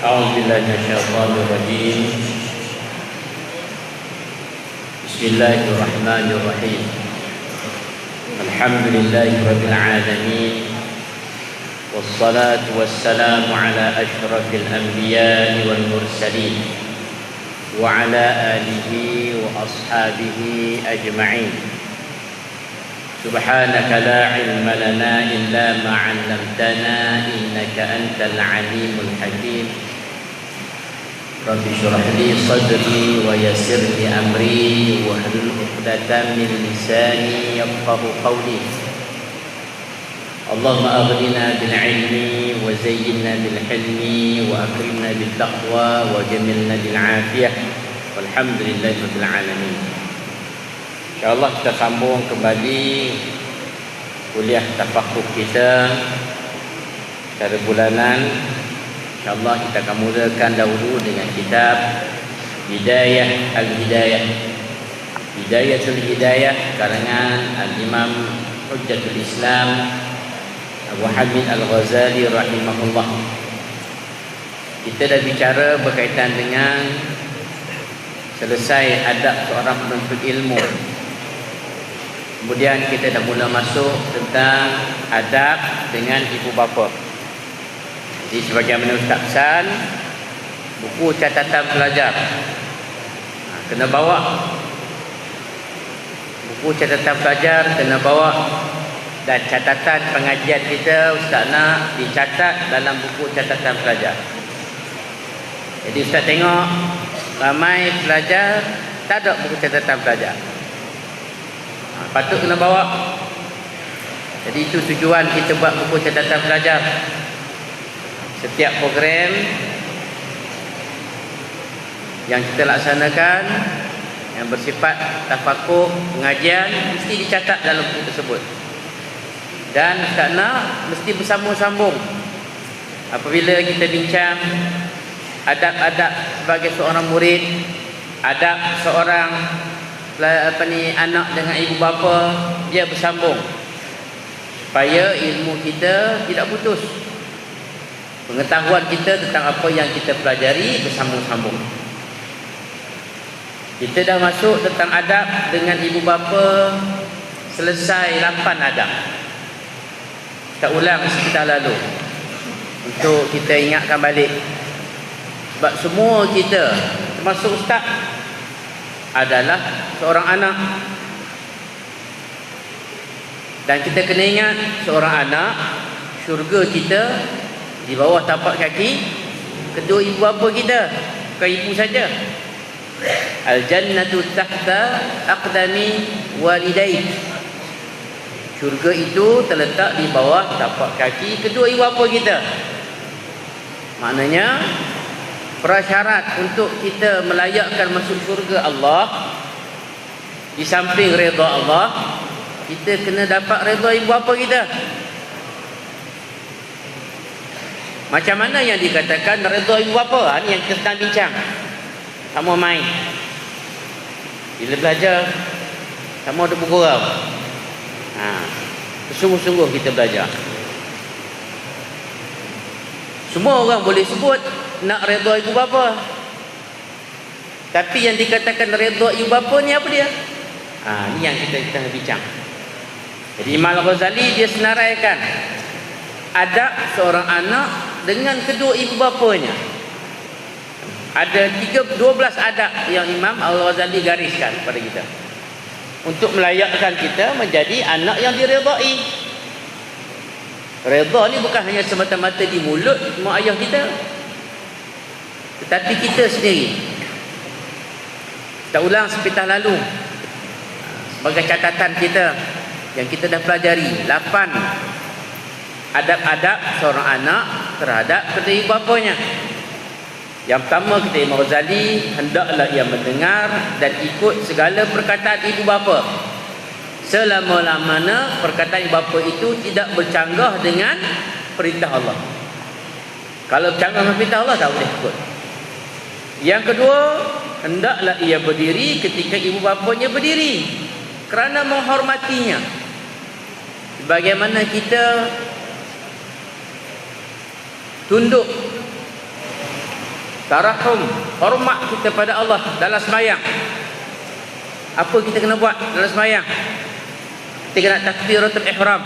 أعوذ بالله من الشيطان الرجيم. بسم الله الرحمن الرحيم. الحمد لله رب العالمين، والصلاة والسلام على أشرف الأنبياء والمرسلين وعلى آله وأصحابه أجمعين. سبحانك لا علم لنا إلا ما علمتنا إنك أنت العليم الحكيم. رب اشرح لي صدري ويسر لي أمري واحلل عقدة من لساني يفقه قولي. اللهم أغننا بالعلم وزينا بالحلم وأكرمنا بالتقوى وجملنا بالعافية والحمد لله رب العالمين. InsyaAllah kita sambung kembali kuliah tafakuh kita secara bulanan. InsyaAllah kita akan mulakan dahulu dengan kitab Bidayah Al-Hidayah, Bidayatul Hidayah karangan Al-Imam Hujjatul Islam Abu Hamid Al-Ghazali rahimahullah. Kita dah bicara berkaitan dengan selesai adab seorang penuntut ilmu. Kemudian kita dah mula masuk tentang adab dengan ibu bapa. Jadi sebagaimana Ustaz pesan, buku catatan pelajar kena bawa. Buku catatan pelajar kena bawa. Dan catatan pengajian kita Ustaz nak dicatat dalam buku catatan pelajar. Jadi Ustaz tengok ramai pelajar tak ada buku catatan pelajar. Patut kena bawa. Jadi itu tujuan kita buat buku catatan pelajar. Setiap program yang kita laksanakan yang bersifat tafakuh, pengajian, mesti dicatat dalam buku tersebut. Dan kerana mesti bersambung-sambung. Apabila kita bincang adab-adab sebagai seorang murid, adab seorang anak dengan ibu bapa, dia bersambung supaya ilmu kita tidak putus. Pengetahuan kita tentang apa yang kita pelajari bersambung-sambung. Kita dah masuk tentang adab dengan ibu bapa, selesai 8 adab. Kita ulang sekitar lalu untuk kita ingatkan balik. Sebab semua kita, termasuk Ustaz, adalah seorang anak. Dan kita kena ingat, seorang anak, syurga kita di bawah tapak kaki kedua ibu bapa kita. Bukan ibu saja. Al-jannatu tahta aqdami walidayk. Syurga itu terletak di bawah tapak kaki kedua ibu bapa kita. Maknanya prasyarat untuk kita melayakkan masuk syurga Allah, di samping redha Allah, kita kena dapat redha ibu bapa kita. Macam mana yang dikatakan redha ibu bapa? Ini yang kita sedang bincang. Tak mau main. Bila belajar, tak mau ada bergurau. Sungguh-sungguh kita belajar. Semua orang boleh sebut nak redha ibu bapa. Tapi yang dikatakan redha ibu bapa ni apa dia? Ni yang kita tengah bincang. Jadi Imam Al-Ghazali dia senaraikan adab seorang anak dengan kedua ibu bapanya. Ada 12 adab yang Imam Al-Ghazali gariskan pada kita untuk melayakkan kita menjadi anak yang diredai. Redha ni bukan hanya semata-mata di mulut mak ayah kita, tetapi kita sendiri. Kita ulang sepitas lalu sebagai catatan kita yang kita dah pelajari 8 adab-adab seorang anak terhadap kedua ibu bapanya. Yang pertama, kata Imam Ghazali, hendaklah ia mendengar dan ikut segala perkataan ibu bapa selama-lamanya perkataan ibu bapa itu tidak bercanggah dengan perintah Allah. Kalau bercanggah dengan perintah Allah, tak boleh ikut. Yang kedua, hendaklah ia berdiri ketika ibu bapanya berdiri kerana menghormatinya. Bagaimana kita tunduk Tarahum, hormat kita pada Allah dalam sembahyang. Apa kita kena buat dalam sembahyang? Kita kena takbiratul ihram.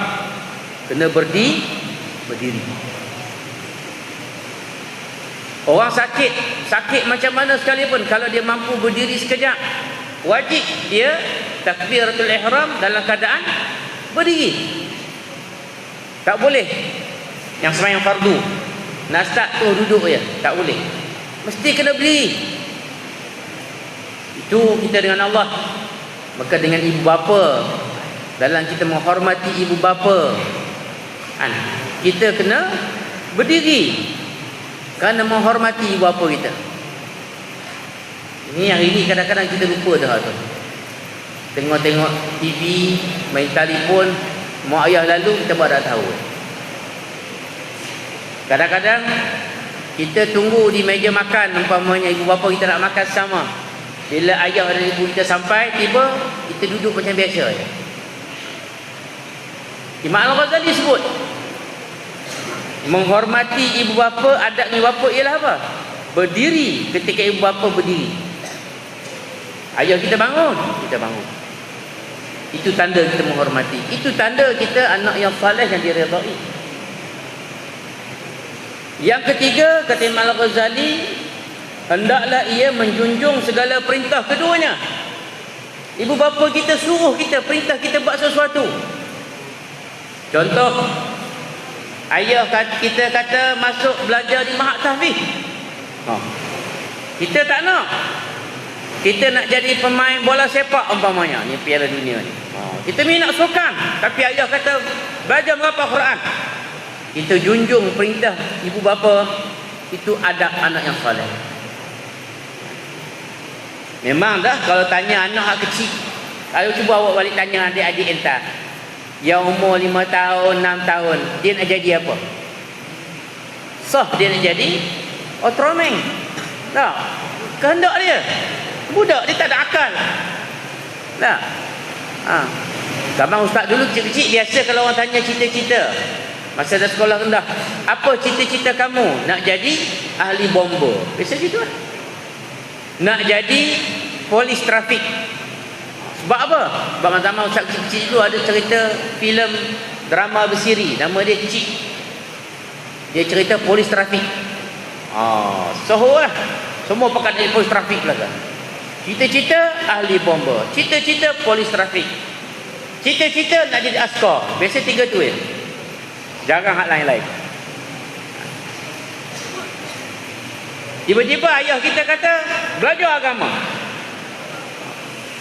Kena berdiri. Orang sakit macam mana sekalipun, kalau dia mampu berdiri sekejap, wajib dia takbiratul ihram dalam keadaan berdiri. Tak boleh yang sembahyang fardu nak start tu duduk je, tak boleh. Mesti kena berdiri. Itu kita dengan Allah. Maka dengan ibu bapa, dalam kita menghormati ibu bapa, kita kena berdiri kerana menghormati ibu bapa kita. Ini hari ni kadang-kadang kita lupa dah tu. Tengok-tengok TV, main telefon, mak ayah lalu kita buat tak tahu. Kadang-kadang kita tunggu di meja makan, umpamanya ibu bapa kita nak makan sama. Bila ayah dan ibu kita sampai, tiba kita duduk macam biasa je. Imam Al-Ghazali sebut, menghormati ibu bapa, adab ibu bapa ialah apa? Berdiri ketika ibu bapa berdiri. Ayah kita bangun, kita bangun. Itu tanda kita menghormati. Itu tanda kita anak yang saleh yang diredai. Yang ketiga, kata Imam Al-Ghazali, hendaklah ia menjunjung segala perintah keduanya. Ibu bapa kita suruh kita, perintah kita buat sesuatu. Contoh, ayah kita kata masuk belajar di Mahat Tahfiz. Kita tak nak. Kita nak jadi pemain bola sepak umpamanya, ni Piala Dunia ni. Kita minat sukan, tapi ayah kata belajar berapa Quran. Kita junjung perintah ibu bapa. Itu adab anak yang soleh. Memang dah kalau tanya anak kecil, kalau cuba awak balik tanya adik-adik entah yang umur 5 tahun, 6 tahun, dia nak jadi apa? Dia nak jadi Ultraman. Tak, kehendak dia. Budak dia tak ada akal. Tak. Zaman ustaz dulu kecil-kecil, biasa kalau orang tanya cita-cita masa dah sekolah rendah, apa cita-cita kamu? Nak jadi ahli bomba. Biasa gitu lah. Nak jadi polis trafik. Sebab apa? Sebab zaman ustaz kecil-kecil dulu ada cerita filem drama bersiri, nama dia Cik. Dia cerita polis trafik. Soho lah. Semua pakat jadi polis trafik lah kan. Cita-cita ahli bomba, cita-cita polis trafik, cita-cita nak jadi askar. Biasa 3 tu ya. Jarang hak lain-lain. Tiba-tiba ayah kita kata belajar agama,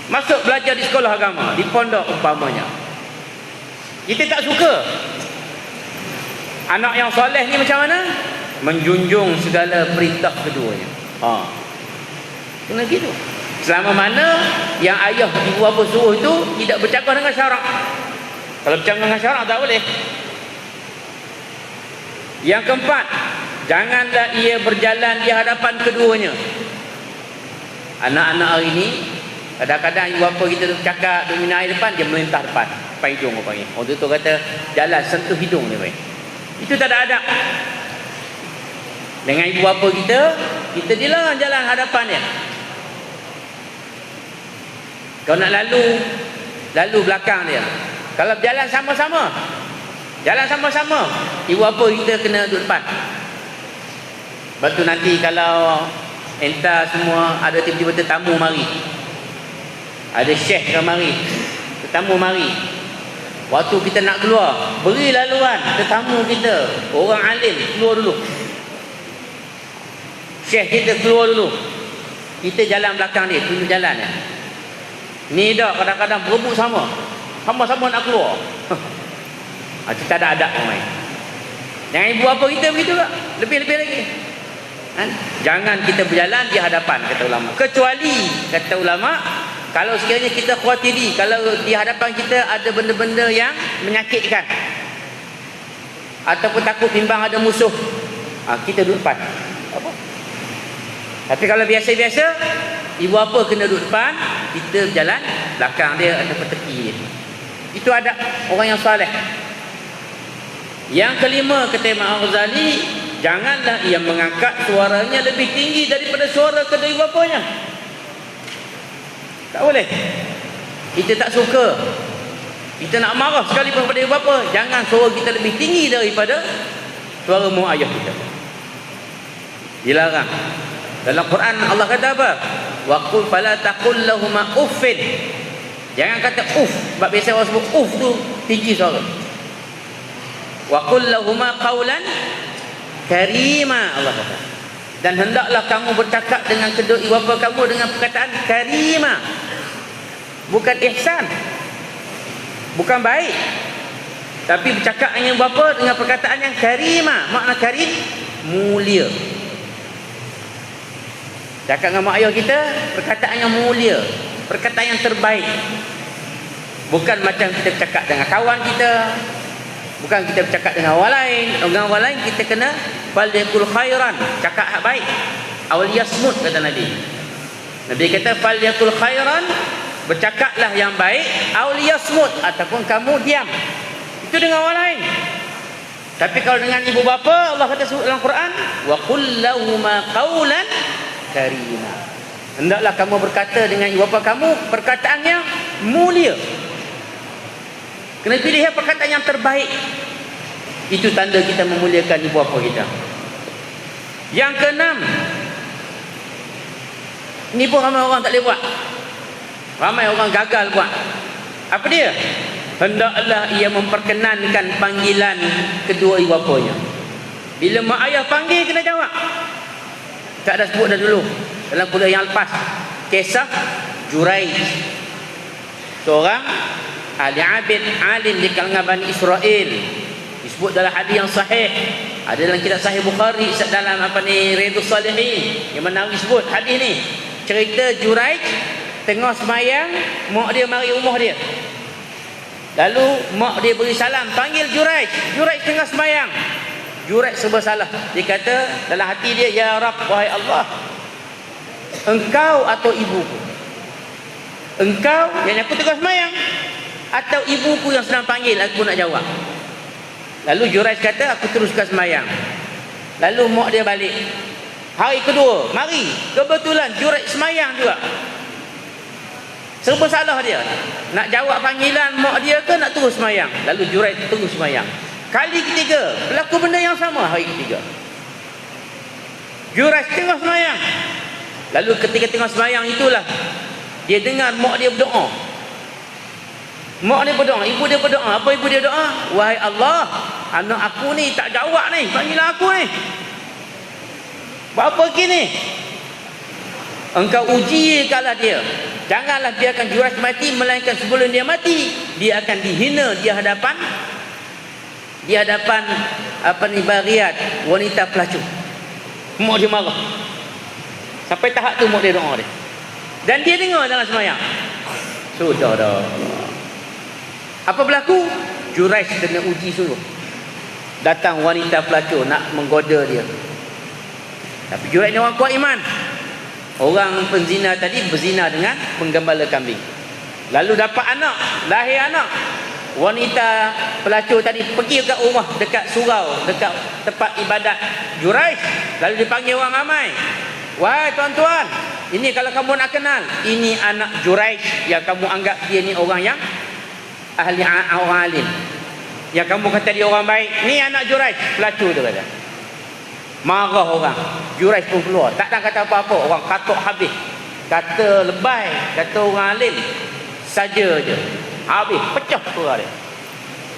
masuk belajar di sekolah agama, di pondok umpamanya. Kita tak suka. Anak yang soleh ni macam mana? Menjunjung segala perintah keduanya. Kena gitu. Selama mana yang ayah ibu bapa suruh itu tidak bercakap dengan syarak. Kalau bercakap dengan syarak tak boleh. Yang keempat, janganlah ia berjalan di hadapan keduanya. Anak-anak hari ni kadang-kadang ibu bapa kita cakap duk minum air depan, dia melintah depan hidung apa panggil. Orang tu kata jalan sentuh hidung dia baik. Itu tak ada adab. Dengan ibu bapa kita dilarang jalan hadapan dia. Kau nak lalu belakang dia. Kalau berjalan sama-sama, ibu bapa kita kena duduk depan. Lepas tu nanti kalau entah semua ada tiba-tiba tetamu mari, ada syekh ke mari, tetamu mari, waktu kita nak keluar, beri laluan tetamu kita, orang alim keluar dulu, syekh kita keluar dulu, kita jalan belakang dia, tunjuk jalan ya. Ni dah kadang-kadang berebut sama-sama nak keluar. Kita ada adab main. Jangan ibu bapa kita begitu tak? Lebih-lebih lagi. Jangan kita berjalan di hadapan, kata ulama. Kecuali, kata ulama, kalau sekiranya kita khawatiri, kalau di hadapan kita ada benda-benda yang menyakitkan, ataupun takut bimbang ada musuh, kita duduk depan. Apa? Tapi kalau biasa-biasa, ibu bapa kena duduk depan, kita berjalan belakang dia ataupun tepi dia. Itu adab orang yang soleh. Yang kelima, kata Imam Al-Ghazali, janganlah ia mengangkat suaranya lebih tinggi daripada suara kedua bapanya. Tak boleh. Kita tak suka, kita nak marah sekalipun kepada ibu bapa, jangan suara kita lebih tinggi daripada suara mak ayah kita. Dilarang. Dalam Quran Allah kata apa? Wa qul fala taqul lahumā uffin. Jangan kata uff. Sebab biasa orang sebut uff tu tinggi suara. Wa qul lahumā qawlan karīmā, Allah kata. Dan hendaklah kamu bercakap dengan kedua ibu bapa kamu dengan perkataan karimah. Bukan ihsan, bukan baik, tapi bercakap dengan ibu bapa dengan perkataan yang karimah. Makna karim, mulia. Cakap dengan mak ayah kita, perkataan yang mulia, perkataan yang terbaik. Bukan macam kita bercakap dengan kawan kita, bukan kita bercakap dengan orang lain. Dengan orang lain kita kena falyakul khairan, cakap hak baik. Awal yasmut, kata Nabi. Nabi kata falyakul khairan, bercakaplah yang baik. Awal yasmut, ataupun kamu diam. Itu dengan orang lain. Tapi kalau dengan ibu bapa, Allah kata sebut dalam Quran, wa qul lahumā qawlan karīmā. Hendaklah kamu berkata dengan ibu bapa kamu perkataan yang mulia. Kena pilih perkataan yang terbaik. Itu tanda kita memuliakan ibu bapa kita. Yang keenam, ni pun ramai orang tak boleh buat. Ramai orang gagal buat. Apa dia? Hendaklah ia memperkenankan panggilan kedua ibu bapanya. Bila mak ayah panggil, kena jawab. Tak ada sebut dah dulu dalam kuliah yang lepas, kisah Juraij, seorang ahli abid alim di kalangan Bani Israel. Disebut dalam hadis yang sahih. Ada dalam kitab Sahih Bukhari, dalam Riyadhus Shalihin, yang mana disebut hadis ni. Cerita Juraij tengah semayang, mak dia mari rumah dia. Lalu mak dia beri salam, panggil Juraij. Juraij tengah semayang. Juraij serba salah. Dia kata dalam hati dia, ya Rabb, wahai Allah, engkau atau ibuku? Engkau yang aku tengah semayang, atau ibuku yang sedang panggil aku nak jawab? Lalu Juraij kata, aku teruskan semayang. Lalu mak dia balik. Hari kedua, mari. Kebetulan Juraij semayang juga. Serba salah dia. Nak jawab panggilan mak dia ke nak terus semayang? Lalu Juraij terus semayang. Kali ketiga, berlaku benda yang sama hari ketiga. Juraij tengah semayang. Lalu ketika tengah semayang itulah dia dengar mak dia berdoa. Mak dia berdoa, ibu dia berdoa. Apa ibu dia doa? Wahai Allah, anak aku ni tak jawab ni panggilan aku ni. Buat apa kini? Engkau ujikanlah dia. Janganlah biarkan Juraij mati, melainkan sebelum dia mati, dia akan dihina di hadapan bariyat, wanita pelacur. Mak dia marah. Sampai tahap tu mak dia doa dia. Dan dia dengar dalam semayang. Sudah dah. Apa berlaku? Juraij kena uji suruh. Datang wanita pelacur nak menggoda dia. Tapi Juraij ni orang kuat iman. Orang penzina tadi berzina dengan penggembala kambing. Lalu dapat anak, lahir anak. Wanita pelacur tadi pergi ke rumah dekat surau, dekat tempat ibadat Juraij. Lalu dipanggil orang ramai. Wahai tuan-tuan, ini kalau kamu nak kenal, ini anak Juraij yang kamu anggap dia ni orang yang ahli, orang alim. Yang kamu kata dia orang baik, ni anak Juraij, pelacur dia kata. Marah orang. Juraij pun keluar, tak ada kata apa-apa. Orang katuk habis. Kata lebay, kata orang alim saja je. Habis, pecah suara dia.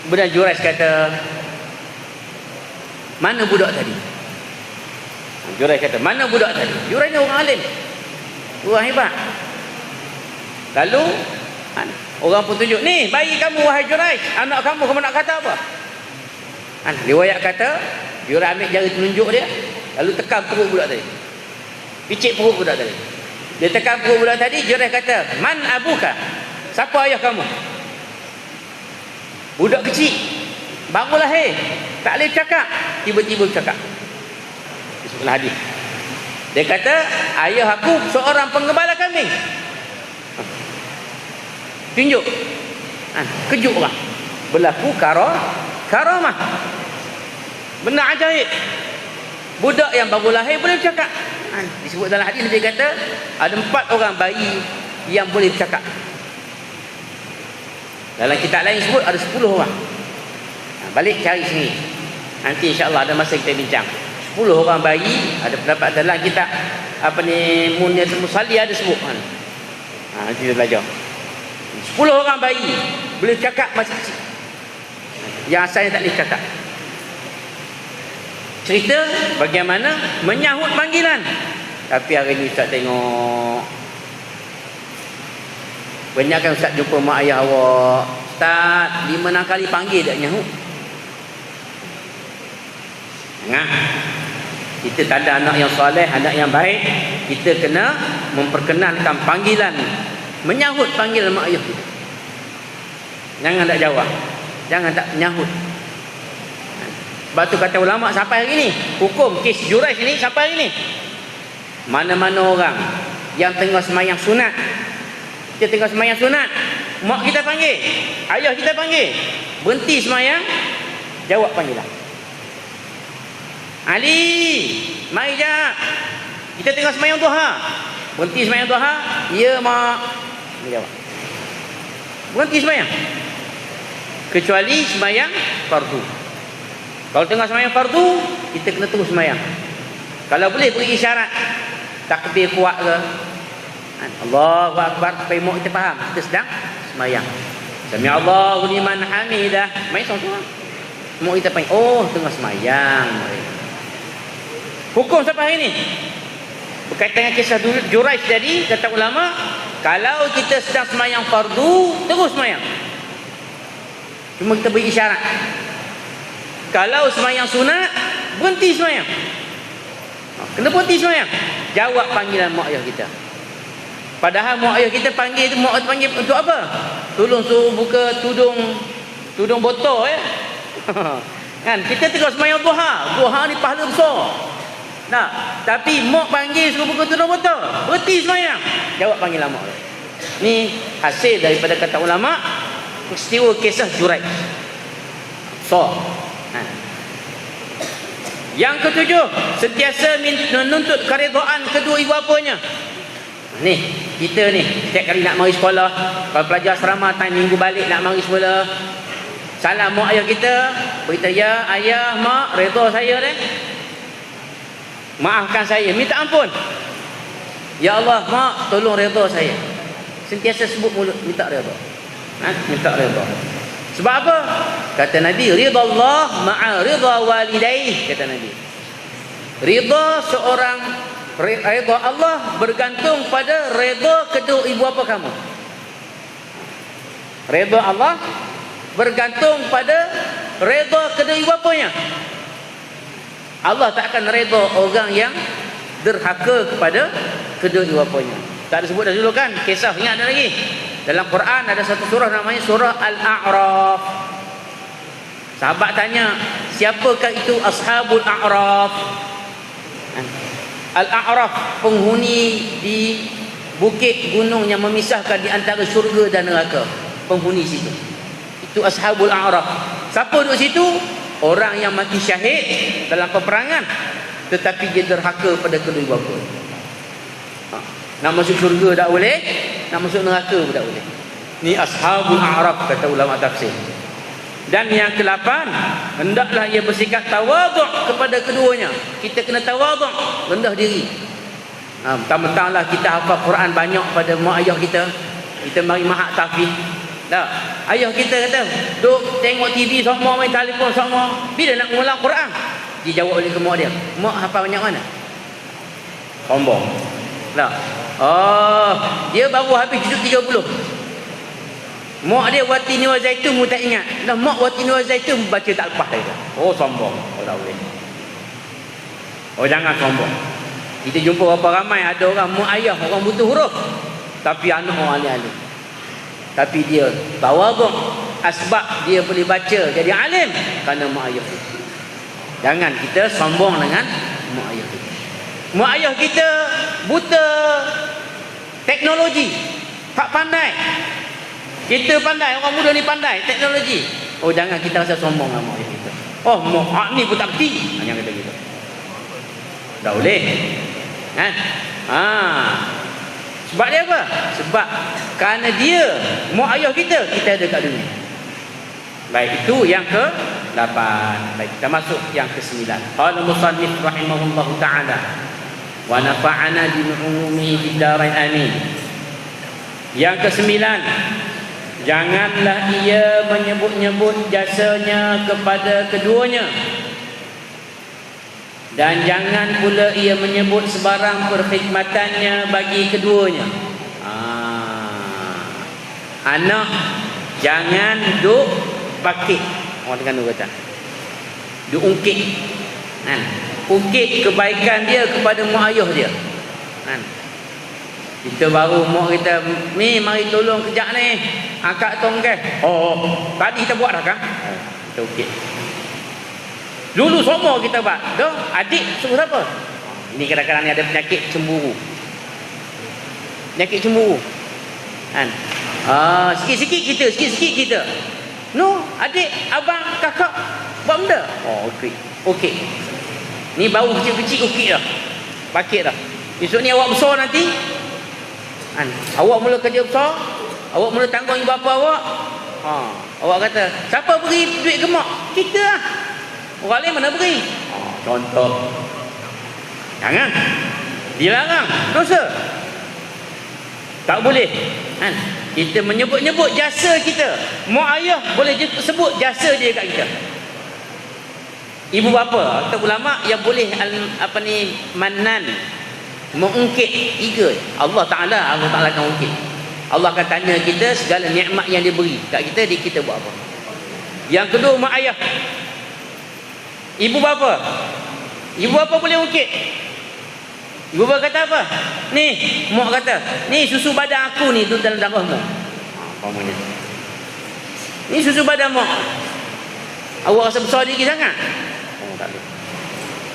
Kemudian Juraij kata, mana budak tadi? Juraij kata, mana budak tadi? Juraij ni orang alim, orang hebat. Lalu orang pun tunjuk, ni bayi kamu wahai Juraij, anak kamu nak kata apa? Riwayat kata Juraij ambil jari telunjuk dia, lalu tekan perut budak tadi, picit perut budak tadi. Dia tekan perut budak tadi. Juraij kata, man abuka? Siapa ayah kamu? Budak kecil, baru lahir, tak boleh cakap, tiba-tiba cakap. Disebutlah hadis. Dia kata, ayah aku seorang penggembala kambing. Tunjuk. Kejut orang. Berlaku karamah. Benda ajaib. Budak yang baru lahir boleh bercakap. Disebut dalam hadis Nabi kata ada 4 orang bayi yang boleh bercakap. Dalam kitab lain sebut ada 10 orang. Balik cari sini. Nanti insya-Allah ada masa kita bincang. 10 orang bayi, ada pendapat dalam kitab Munyatul Musalli ada sebut. Nanti kita belajar. 10 orang bayi boleh bercakap masih kecil. Yang asalnya tak boleh bercakap. Cerita bagaimana menyahut panggilan. Tapi hari ni Ustaz tengok banyakkan Ustaz jumpa mak ayah awak, Ustaz 5-6 kali panggil tak nyahut. Ingat, kita tak ada anak yang soleh, anak yang baik, kita kena memperkenalkan panggilan, menyahut panggilan mak ayah kita. Jangan tak jawab, jangan tak menyahut. Sebab tu kata ulama sampai hari ni, hukum kes Juraij ni sampai hari ni, mana-mana orang yang tengah semayang sunat, kita tengah semayang sunat, mak kita panggil, ayah kita panggil, berhenti semayang, jawab panggilan. Ali, mari jap, kita tengah semayang duha. Berhenti semayang duha, ya mak, jawab. Berhenti semayang, kecuali semayang fardu. Kalau tengah semayang fardu, kita kena terus semayang. Kalau boleh beri isyarat, takbir kuat ke, Allahu Akbar, supaya mak kita faham kita sedang semayang. Sami Allahu liman hamidah, main seorang-seorang. Mak kita panggil, oh tengah semayang. Hukum sampai hari ni berkaitan dengan kisah Juraij tadi, kata ulama, kalau kita sedang semayang fardu, terus semayang, cuma kita beri isyarat. Kalau semayang sunat, berhenti semayang, kena berhenti semayang, jawab panggilan mak ayah kita. Padahal mak ayah kita panggil tu, mak panggil untuk apa? Tolong suruh buka tudung botol ya. Kan kita tengok semayang duha. Duha ni pahala besar. Nah, tapi mak panggil suruh buka tudung botol, berhenti semayang, jawab panggilan mak. Ni hasil daripada kata ulama peristiwa kisah Juraij. Yang ketujuh, sentiasa menuntut keredaan kedua ibu bapanya. Ni, kita ni setiap kali nak mari sekolah, kalau pelajar asrama time minggu balik nak mari sekolah, salam mak ayah kita, beritahu, ya ayah, mak, redha saya deh, maafkan saya, minta ampun, ya Allah, mak, tolong redha saya. Sentiasa sebut mulut minta redha. Minta redha. Sebab apa? Kata Nabi, ridha Allah ma'a ridha walidaih, kata Nabi. Ridha seorang, ridha Allah bergantung pada ridha kedua ibu bapa kamu. Ridha Allah bergantung pada ridha kedua ibu bapanya. Allah tak akan ridha orang yang derhaka kepada kedua ibu bapanya. Tak ada sebut dah dulu kan? Kisah, ingat ada lagi? Dalam Quran ada satu surah namanya surah Al-A'raf. Sahabat tanya, siapakah itu Ashabul A'raf? Al-A'raf, penghuni di bukit gunung yang memisahkan di antara syurga dan neraka. Penghuni situ, itu Ashabul A'raf. Siapa duduk situ? Orang yang mati syahid dalam peperangan, tetapi dia derhaka pada kedua bapa. Nak masuk syurga tak boleh, nak masuk neraka pun tak boleh. Ni Ashabul A'raf kata ulama tafsir. Dan yang ke-8, hendaklah ia bersikap tawaduk kepada keduanya. Kita kena tawaduk, rendah diri. Mentang-mentanglah kita hafal Quran banyak pada mak ayah kita, kita mari mahak tahfiz. Tak, ayah kita kata, duk tengok TV semua, main telefon semua, bila nak mengulang Quran? Dijawab oleh ke mak dia, mak hafal banyak mana? Sombong. Tak. Oh, dia baru habis juzuk 30. Mak dia Watini wa Zaitun pun tak ingat. Dah mak Watini wa Zaitun baca tak lepas dia. Oh, sombong. Oh, tak boleh. Oh, jangan sombong. Kita jumpa berapa ramai ada orang mak ayah, orang buta huruf, tapi anak orang alim. Tapi dia tawaduk, asbab dia boleh baca jadi alim kerana mak ayah. Jangan kita sombong dengan mak ayah kita. Mak ayah kita buta teknologi, tak pandai. Kita pandai, orang muda ni pandai teknologi. Oh, jangan kita rasa sombong dengan mak ayah kita. Oh, mak ni pun tak kerti. Jangan kata gitu. Tak boleh. Kan? Sebab dia apa? Sebab kerana dia mak ayah kita ada kat dunia. Baik, itu yang ke-8. Baik, kita masuk yang ke-9. Qala musannif rahimahullahu ta'ala wa nafa'ana bi umumihi fid darain amin. Yang ke-9, janganlah ia menyebut-nyebut jasanya kepada keduanya, dan jangan pula ia menyebut sebarang perkhidmatannya bagi keduanya. Anak jangan duk pakit, orang Terengganu kata duk ungkit, kan? Ungkit kebaikan dia kepada mak ayah dia, kan? Kita baru mak kita, ni mari tolong kejap ni, angkat tong gas. Tadi kita buat dah kan? Kita ungkit. Dulu semua kita buat. Dah, adik suruh siapa? Ini kadang-kadang ni ada penyakit cemburu. Penyakit cemburu. Kan? Sikit-sikit kita. No, adik, abang, kakak buat benda. Okey. Ni baru kecil-kecil okey dah. Pakit dah. Esok ni awak besar nanti. Kan? Awak mula kerja besar, awak mula tanggung ibu bapa awak. Awak kata, siapa beri duit ke mak? Kita lah. Orang lain mana beri? Contoh. Jangan. Dilarang. Dosa. Tak boleh. Kan? Kita menyebut-nyebut jasa kita. Mak ayah boleh sebut jasa dia kat kita. Ibu bapa atau ulama yang boleh manan, mengungkit 3. Allah Ta'ala akan ungkit. Allah akan tanya kita segala nikmat yang dia beri kat kita, kita buat apa. Yang kedua, mak ayah. Ibu bapa boleh ungkit. Ibu bapa kata apa? Ni, mak kata, ni susu badan aku ni tu dalam darahmu. Apa ni? Ni susu badan mak. Awak rasa besar diri sangat? Tak boleh.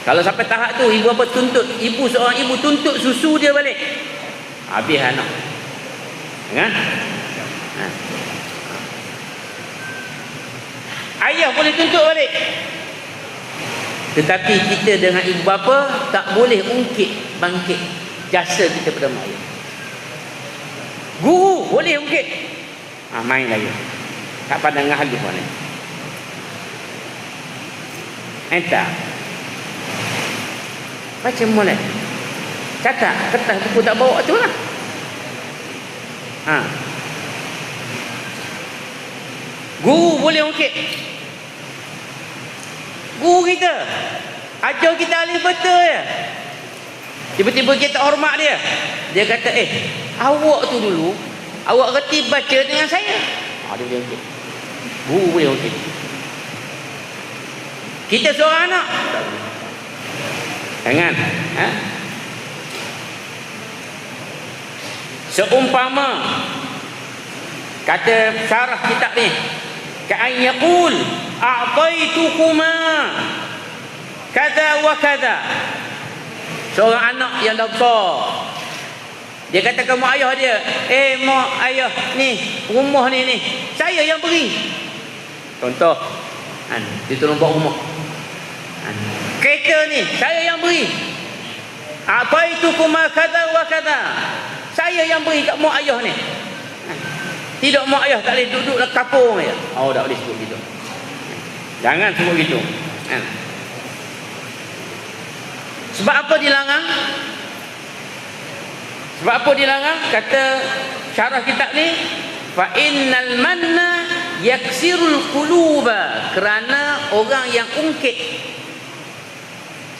Kalau sampai tahap tu, ibu bapa tuntut, seorang ibu tuntut susu dia balik, habis anak. Kan? Ayah boleh tuntut balik. Tetapi kita dengan ibu bapa tak boleh ungkit, bangkit jasa kita pada mak ayah. Guru boleh ungkit. Main lagi. Tak pandang dengan halus mana. Entah. Baca mulai. Catat kertas buku tak bawa tu lah. Guru boleh ungkit. Guru kita ajar kita alif betul je. Tiba-tiba kita hormat dia. Dia kata, awak tu dulu, awak reti baca dengan saya. Dia boleh ungkit. Guru boleh ungkit. Kita seorang anak tak boleh. Jangan. Seumpama kata syarah kitab ni, ka'an yaqul a'taitukuma kadza wa kadza. Seorang anak yang dah besar, dia kata ke mak ayah dia, mak ayah ni, rumah ni saya yang beri. Contoh, dia tolong buat rumah. Kereta ni saya yang beri. A'taitukuma kadza wa kadza. Saya yang beri kat mak ayah ni. Tidak, mak ayah tak boleh duduk dalam kapung je. Tak boleh sebut gitu. Jangan sebut gitu. Sebab apa dilarang? Sebab apa dilarang? Kata syarah kitab ni, fa innal manna yaksirul quluba. Kerana orang yang ungkit,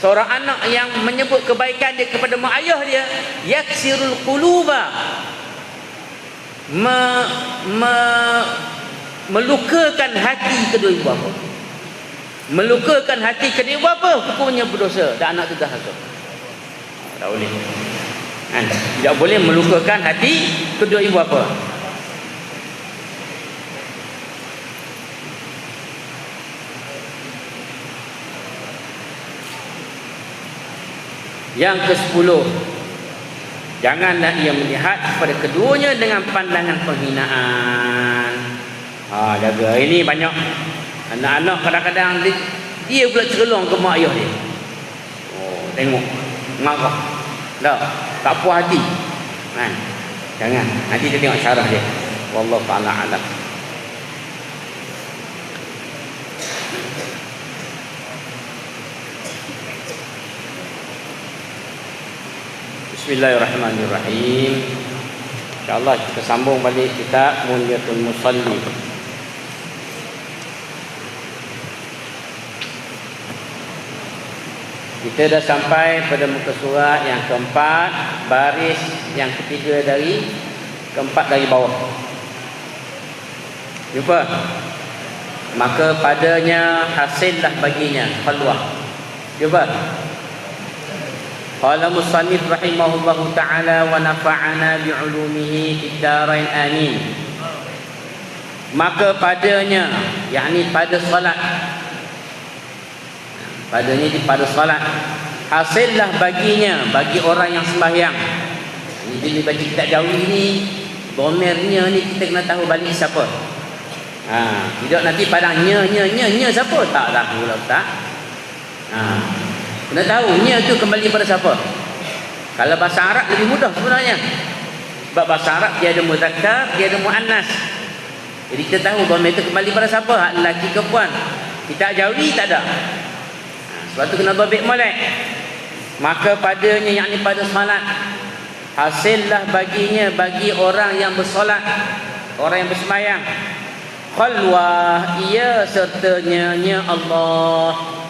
seorang anak yang menyebut kebaikan dia kepada mak ayah dia, yaksirul quluba, melukakan hati kedua ibu bapa. Melukakan hati kedua ibu bapa, hukumnya berdosa dan anak tu dah haka. Tak boleh. Tidak boleh melukakan hati kedua ibu bapa. Yang ke-10, janganlah ia melihat kepada keduanya dengan pandangan penghinaan. Jaga. Ini banyak anak-anak kadang-kadang dia pula cerelong ke mak ayah dia. Tengok. marah. Tak puas hati. Kan? Jangan. Nanti kita tengok syarah dia. Wallahu ta'ala alam. Bismillahirrahmanirrahim. InsyaAllah kita sambung balik kitab Munyatul Musalli. Kita dah sampai pada muka surat yang keempat, baris yang ketiga dari keempat dari bawah. Jumpa? Maka padanya hasillah baginya khalwah. Jumpa? Qala musannif rahimahullahu ta'ala wa nafa'ana bi'ulumihi fid darain amin. Maka padanya, yakni pada solat, padanya di pada solat, hasillah baginya, bagi orang yang sembahyang. Ini bila baca kitab Jawi ni, domirnya ni kita kena tahu balik siapa. Tidak nanti padang nya siapa? Tak tahu lah tak. Kena tahu nya tu kembali pada siapa. Kalau bahasa Arab lebih mudah sebenarnya. Sebab bahasa Arab dia ada muzakkar, dia ada muannas. Jadi kita tahu domir itu kembali pada siapa, hak lelaki ke puan. Kitab Jawi tak ada. Sebab tu kena dhabit molek. Maka padanya, yakni pada salat, hasillah baginya, bagi orang yang bersolat, orang yang bersembahyang, khalwah, ia sertanya nya Allah.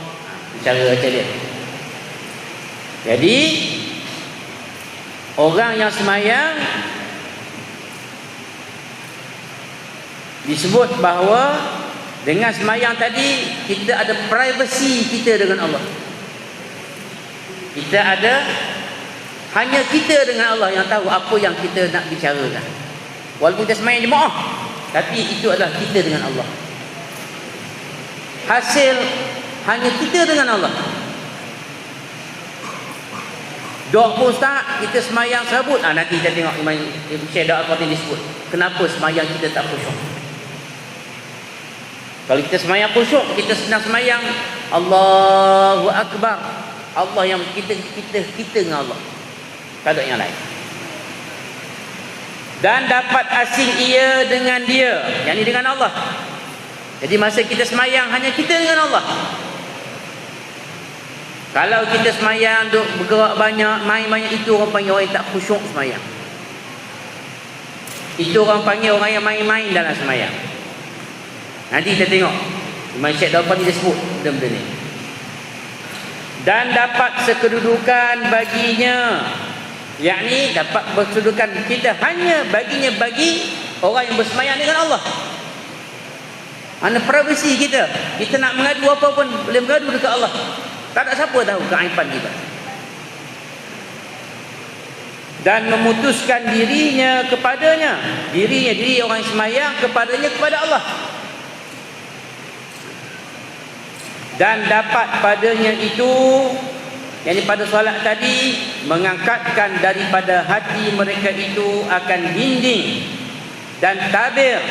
Cara macam dia. Jadi orang yang sembahyang disebut bahawa dengan sembahyang tadi kita ada privacy kita dengan Allah. Kita ada, hanya kita dengan Allah yang tahu apa yang kita nak bicarakan. Walaupun kita sembahyang jemaah, tapi itu adalah kita dengan Allah. Hasil hanya kita dengan Allah. Doa pun ustaz, kita semayang serabut. Nanti kita tengok Imam Syekh doa Al-Fatih disebut kenapa semayang kita tak khusyuk. Kalau kita semayang khusyuk, kita sedang semayang Allahu Akbar, Allah yang kita dengan Allah, tak ada yang lain. Dan dapat asing ia dengan dia, yakni dengan Allah. Jadi masa kita semayang hanya kita dengan Allah. Kalau kita semayang duk bergerak banyak, main banyak, itu orang panggil orang yang tak khusyuk semayang. Itu orang panggil orang yang main-main dalam semayang. Nanti kita tengok Imam Syekh Daud dia sebut benda-benda ni. Dan dapat sekedudukan baginya, yakni dapat berkedudukan kita hanya baginya, bagi orang yang bersemayang dengan Allah. Mana privasi kita. Kita nak mengadu apa pun boleh mengadu dekat Allah. Tak ada siapa tahu keaiban kita. Dan memutuskan dirinya kepadanya. Diri orang yang sembahyang kepadanya, kepada Allah. Dan dapat padanya itu, yakni pada solat tadi, mengangkatkan daripada hati mereka itu akan dinding dan tabir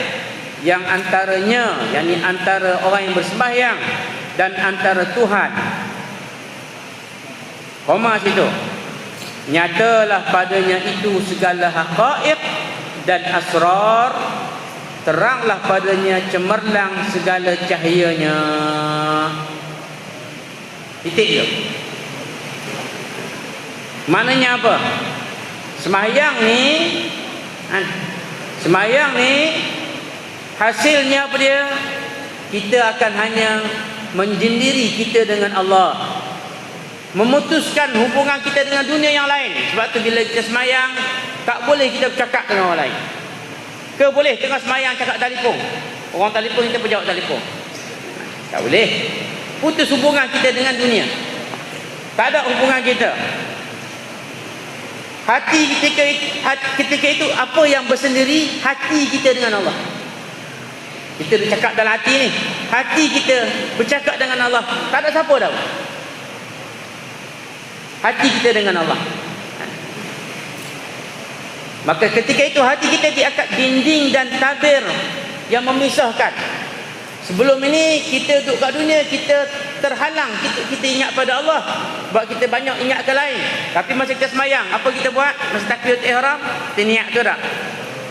yang antaranya, yakni antara orang yang bersembahyang dan antara Tuhan. Koma situ. Nyatalah padanya itu segala haqaiq dan asrar, teranglah padanya cemerlang segala cahayanya. Titik dia. Maknanya apa? Sembahyang ni hasilnya apa dia? Kita akan hanya menyendiri kita dengan Allah, memutuskan hubungan kita dengan dunia yang lain. Sebab tu bila kita sembahyang, tak boleh kita bercakap dengan orang lain. Ke boleh tengah sembahyang cakap telefon? Orang telefon kita berjawab telefon. Tak boleh. Putus hubungan kita dengan dunia. Tak ada hubungan kita. Hati ketika itu apa yang bersendiri? Hati kita dengan Allah. Kita bercakap dalam hati ni, hati kita bercakap dengan Allah. Tak ada siapa tahu. Hati kita dengan Allah. Maka ketika itu hati kita diangkat dinding dan tabir yang memisahkan. Sebelum ini kita duduk kat dunia, kita terhalang kita ingat pada Allah. Sebab kita banyak ingat ke lain. Tapi masa kita semayang, apa kita buat? Masa takbiratul ihram, kita niat tu tak?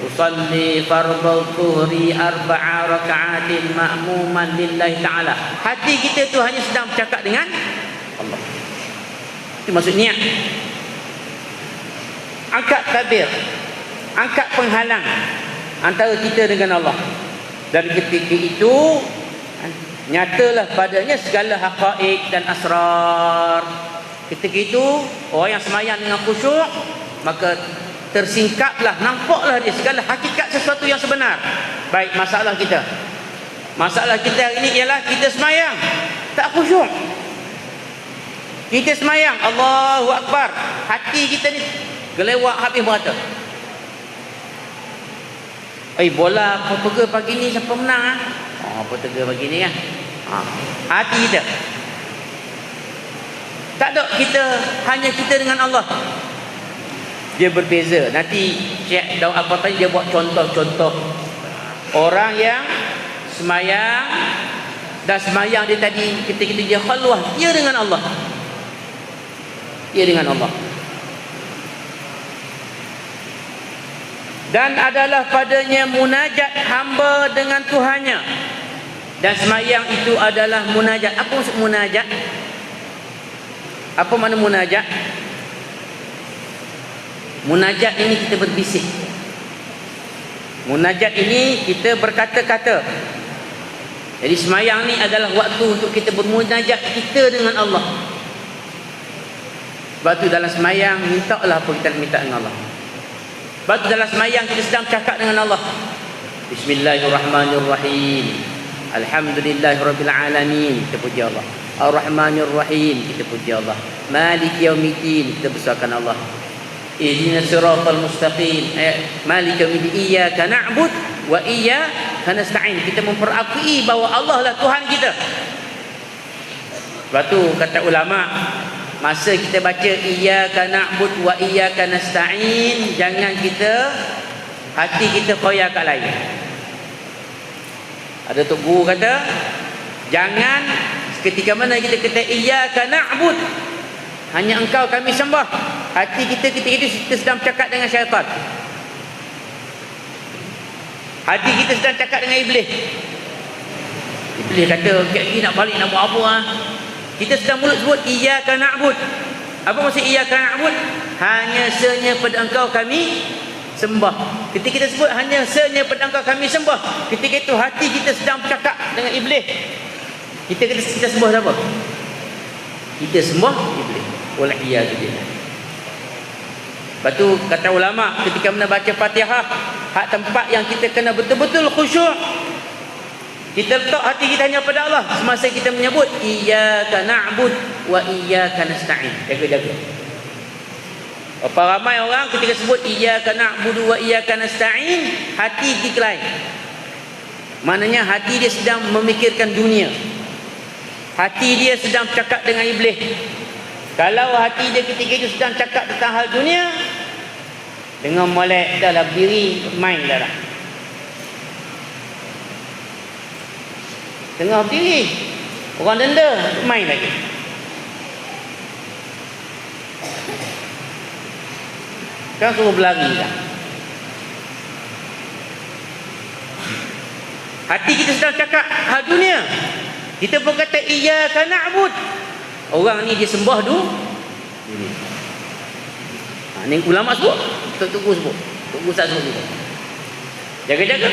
Usalli fardhu dhuhri arba'a raka'atin ma'muman lillahi ta'ala. Hati kita tu hanya sedang bercakap dengan Allah. Itu maksud niat. Angkat tabir, angkat penghalang antara kita dengan Allah. Dan ketika itu nyatalah padanya segala haqaiq dan asrar. Ketika itu orang yang semayang dengan khusyuk, maka tersingkaplah, nampaklah dia segala hakikat sesuatu yang sebenar. Baik, masalah kita hari ini ialah kita semayang tak khusyuk. Kita semayang Allahu Akbar, hati kita ni gelewak habis berata. Bola apa pagi ni siapa menang apa tega pagi ni kan. Hati kita tak ada, hanya kita dengan Allah. Dia berbeza. Nanti Syekh Daud Al-Fatani dia buat contoh-contoh orang yang semayang, dan semayang dia tadi ketika dia khalwah, dia dengan Allah. Dia dengan Allah. Dan adalah padanya munajat hamba dengan Tuhannya. Dan semayang itu adalah munajat. Apa maksud munajat? Apa makna munajat? Munajat ini kita berbisik. Munajat ini kita berkata-kata. Jadi semayang ni adalah waktu untuk kita bermunajat kita dengan Allah. Sebab tu dalam semayang mintalah apa kita minta dengan Allah. Sebab tu dalam semayang kita sedang cakap dengan Allah. Bismillahirrahmanirrahim. Alhamdulillahirabbil alamin. Kita puji Allah. Ar-Rahmanir-Rahim. Kita puji Allah. Maliki yaumiddin. Kita besarkan Allah. Ihdinas siratal mustaqim. Maliki yaumiddin. Iyyaka na'bud wa iyyaka nasta'in. Kita memperakui bahawa Allah lah Tuhan kita. Sebab tu kata ulama, masa kita baca iyyaka na'bud wa iyyaka nasta'in, jangan kita hati kita koyak kat lain. Ada tok guru kata, jangan ketika mana kita kata iyyaka na'bud, hanya engkau kami sembah, hati kita ketika itu kita sedang bercakap dengan syaitan. Hati kita sedang cakap dengan iblis. Iblis kata, "Kek nak balik nak buat apa Kita sedang mulut sebut iyyaka na'bud. Apa maksud iyyaka na'bud? Hanya senya pada engkau kami sembah. Ketika kita sebut hanya senya pada engkau kami sembah, ketika itu hati kita sedang bercakap dengan iblis. Kita sembah siapa? Kita sembah iblis. Wal iyadu billah. Lepas tu kata ulama, ketika mana baca Fatihah, hak tempat yang kita kena betul-betul khusyuk, kita letak hati kita hanya pada Allah semasa kita menyebut iyyaka na'bud wa iyyaka nasta'in. Jaga-jaga. Apa ramai orang ketika sebut iyyaka na'budu wa iyyaka nasta'in, hati decline. Maknanya hati dia sedang memikirkan dunia. Hati dia sedang bercakap dengan iblis. Kalau hati dia ketika itu sedang cakap tentang hal dunia, dengan molek dah berdiri main dah. Tengah berdiri, orang denda main lagi. Sekarang suruh berlari dah. Hati kita sedang cakap hal dunia. Kita pun kata iyyaka na'bud. Orang ni dia sembah dulu. Ni ulama sebut, Tok Guru sebut, Tok Guru tak sebut juga. Jaga-jaga.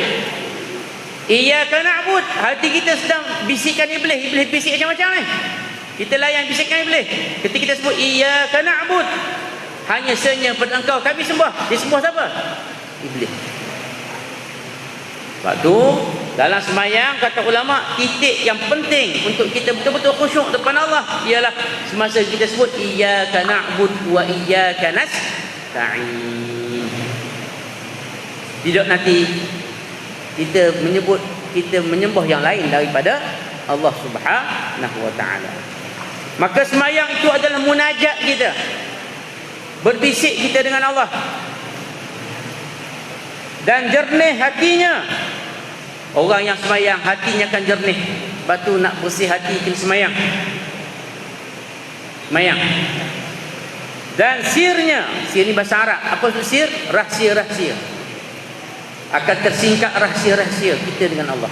Iyyaka na'bud, hati kita sedang bisikkan iblis. Iblis bisik macam-macam ni. Kita layan bisikan iblis. Ketika kita sebut iyyaka na'bud, hanya senya pada engkau kami sembah. Dia sembah siapa? Iblis. Sebab tu dalam semayang kata ulama, titik yang penting untuk kita betul-betul khusyuk depan Allah ialah semasa kita sebut iyyaka na'bud wa iyyaka nasta'in. Tidak nanti kita menyembah yang lain daripada Allah Subhanahu wa taala. Maka semayang itu adalah munajat kita. Berbisik kita dengan Allah. Dan jernih hatinya. Orang yang semayang hatinya akan jernih. Lepas tu nak bersih hati kena semayang. Semayang. Dan sirnya, sir ni bahasa Arab. Apa maksud sir? Rahsia-rahsia. Akan tersingkap rahsia-rahsia kita dengan Allah.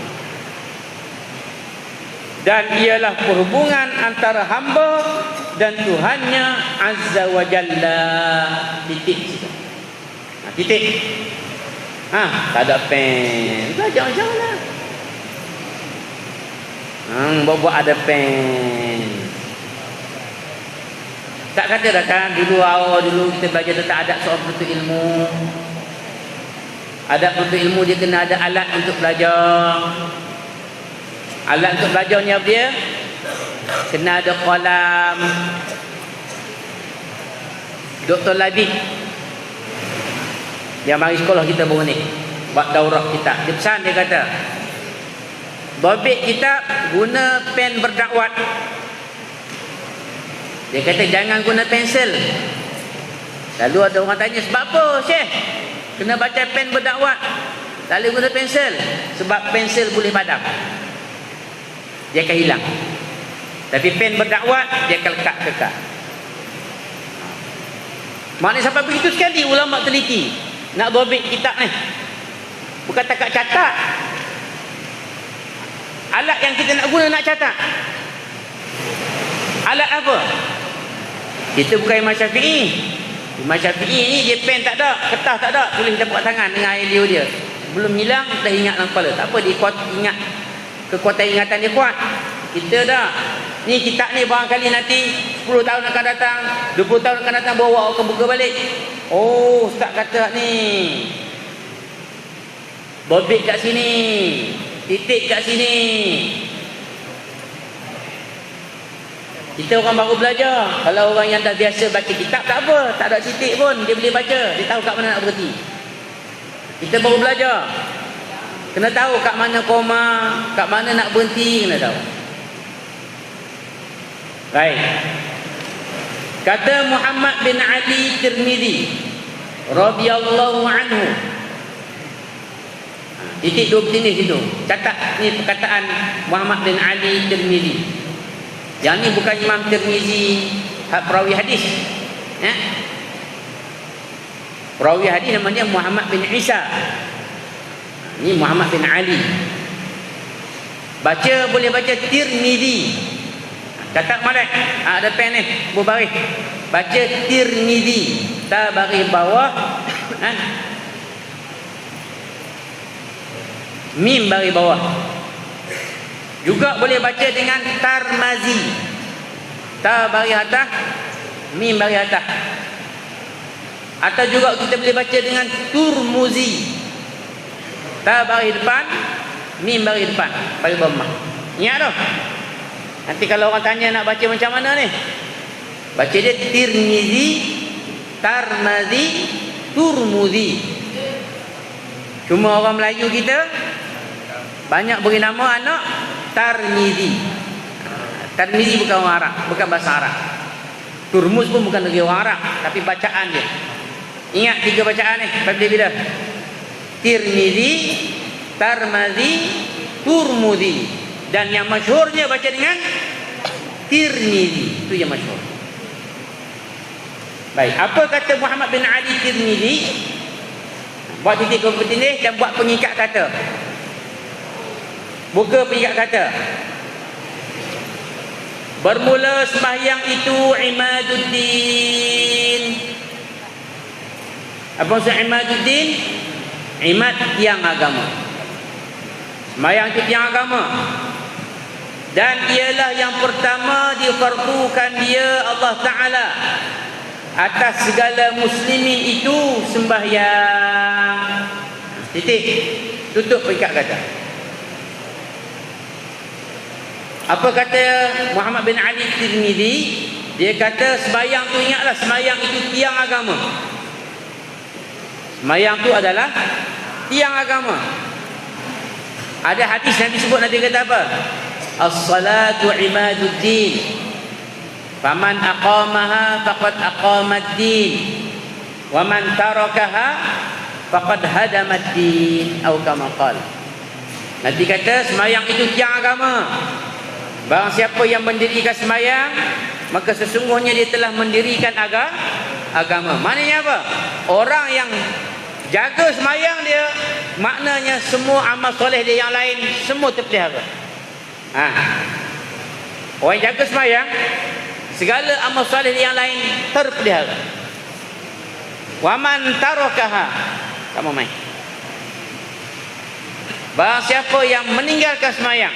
Dan ialah perhubungan antara hamba dan Tuhannya Azza wa Jalla. Titik situ. Titik. Tak ada pen. Belajar macam mana? Buat ada pen. Tak kata dah kan, dulu kita belajar tentang adab seorang penuntut ilmu. Adab penuntut ilmu dia kena ada alat untuk belajar. Alat untuk belajar ni apa dia? Kena ada kolam. Dr. Labib yang mari sekolah kita baru ni buat daurah kitab. Dia pesan, dia kata Dobit kitab guna pen berdakwat. Dia kata jangan guna pensel. Lalu ada orang tanya, sebab apa Syekh kena baca pen berdakwat, tak boleh guna pensel? Sebab pensel boleh padam, dia akan hilang. Tapi pen berdakwat dia akan lekat kekal. Maknanya sampai begitu sekali ulama teliti nak dobit kitab ni. Bukan takat catat. Alat yang kita nak guna nak catat. Alat apa? Kita bukan Imam Syafi'i. Imam Syafi'i ni dia pen tak ada, kertas tak ada, tulis dapat tangan dengan air liur dia. Belum hilang dah ingat dalam kepala. Tak apa, dia ingat, kekuatan ingatan dia kuat. Kita dah. Ni kitab ni barangkali nanti 10 tahun akan datang, 20 tahun akan datang, bawa akan buka balik. Oh, ustaz kata ni bobit kat sini, titik kat sini. Kita orang baru belajar. Kalau orang yang dah biasa baca kitab tak apa, tak ada titik pun dia boleh baca, dia tahu kat mana nak berhenti. Kita baru belajar, kena tahu kat mana koma, kat mana nak berhenti, kena tahu. Baik. Kata Muhammad bin Ali Tirmizi radhiyallahu anhu. Titik dua bertindih situ. Catat ni perkataan Muhammad bin Ali Tirmizi. Yang ni bukan Imam Tirmizi perawi hadis. Perawi hadis namanya Muhammad bin Isa. Ni Muhammad bin Ali. Baca boleh baca Tirmizi. Catat molek. Ada pen ni, berbaris. Baca Tirmizi. Ta baris bawah. Mim baris bawah. Juga boleh baca dengan Tarmazi. Ta baris atas, mim baris atas. Atau juga kita boleh baca dengan Turmuzi. Ta baris depan, mim baris depan, baris bawah. Ingat tu. Nanti kalau orang tanya nak baca macam mana ni, baca dia Tirmizi, Tarmazi, Turmuzi. Cuma orang Melayu kita banyak beri nama anak Tarmizi. Tarmizi bukan orang Arab, bukan bahasa Arab. Turmuz pun bukan dari orang Arab, tapi bacaan dia. Ingat tiga bacaan ni bila-bila. Tirmizi, Tarmazi, Turmuzi. Dan yang masyhurnya baca dengan Tirmizi. Itu yang masyhur. Baik, apa kata Muhammad bin Ali Tirmizi? Buat titik bertindih dan buat pengikat kata. Buka pengikat kata. Bermula sembahyang itu Imaduddin. Apa maksud Imaduddin? Imad, tiang agama. Sembahyang itu tiang agama. Dan ialah yang pertama difardukan dia Allah Ta'ala atas segala muslimin itu sembahyang. Titik. Tutup pengikat kata. Apa kata Muhammad bin Ali Tirmizi? Dia kata sembahyang tu, ingatlah sembahyang itu tiang agama. Sembahyang tu adalah tiang agama. Ada hadis yang disebut, nanti kata apa? As-salatu imaduddin. Faman aqamaha faqad aqamad-din. Wa man tarakaha faqad hadamad-din. Atau kama qala. Nanti kata sembahyang itu tiang agama. Barang siapa yang mendirikan sembahyang, maka sesungguhnya dia telah mendirikan agama. Maknanya apa? Orang yang jaga sembahyang dia, maknanya semua amal soleh dia yang lain semua terpelihara. Orang yang jaga sembahyang, segala amal soleh dia yang lain terpelihara. Wa man tarakaha, kamu main. Barang siapa yang meninggalkan sembahyang,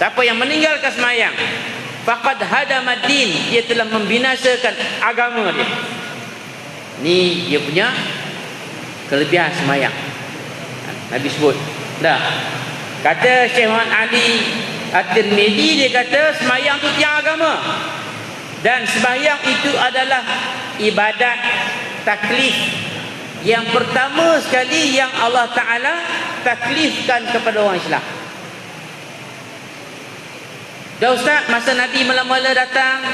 siapa yang meninggalkan sembahyang, faqad hadamad din, dia telah membinasakan agama dia. Ni dia punya kelebihan sembahyang. Nabi sebut dah. Kata Syekh Muhammad Ali At-Tirmidzi, dia kata sembahyang itu tiang agama, dan sembahyang itu adalah ibadat taklif yang pertama sekali yang Allah Ta'ala taklifkan kepada orang Islam. Dah Ustaz, masa Nabi mula-mula datang